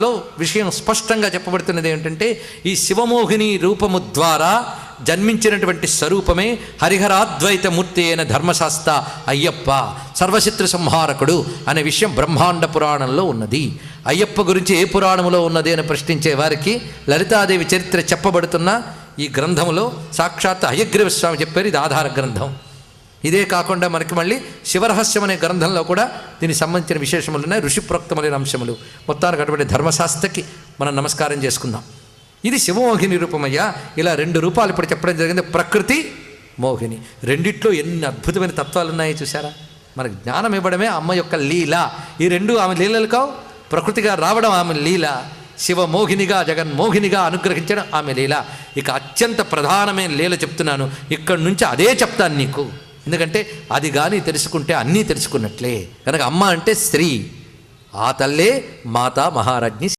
లో విషయం స్పష్టంగా చెప్పబడుతున్నది ఏమిటంటే, ఈ శివమోహిని రూపము ద్వారా జన్మించినటువంటి స్వరూపమే హరిహరాద్వైతమూర్తి అయిన ధర్మశాస్త్ర అయ్యప్ప, సర్వశత్రు సంహారకుడు అనే విషయం బ్రహ్మాండ పురాణంలో ఉన్నది. అయ్యప్ప గురించి ఏ పురాణంలో ఉన్నది అని ప్రశ్నించే వారికి లలితాదేవి చరిత్ర చెప్పబడుతున్న ఈ గ్రంథంలో సాక్షాత్ హయగ్రీవ స్వామి చెప్పారు. ఇది ఆధార గ్రంథం. ఇదే కాకుండా మనకి మళ్ళీ శివరహస్యం అనే గ్రంథంలో కూడా దీనికి సంబంధించిన విశేషములు ఉన్నాయి, ఋషిప్రోక్తములైన అంశములు. మొత్తానికి అటువంటి ధర్మశాస్త్రకి మనం నమస్కారం చేసుకుందాం. ఇది శివమోహిని రూపమయ్యా. ఇలా 2 రూపాలు ఇప్పుడు చెప్పడం జరిగింది. ప్రకృతి, మోహిని. రెండిట్లో ఎన్ని అద్భుతమైన తత్వాలు ఉన్నాయో చూసారా. మనకు జ్ఞానం ఇవ్వడమే అమ్మ యొక్క లీల. ఈ 2 ఆమె లీలలు కావు. ప్రకృతిగా రావడం ఆమె లీల, శివమోహినిగా జగన్మోహినిగా అనుగ్రహించడం ఆమె లీల. ఇక అత్యంత ప్రధానమైన లీల చెప్తున్నాను. ఇక్కడి నుంచి అదే చెప్తాను నీకు. ఎందుకంటే అది కానీ తెలుసుకుంటే అన్నీ తెలుసుకున్నట్లే. కనుక అమ్మ అంటే స్త్రీ, ఆ తల్లే మాతా మహారాజ్ఞి.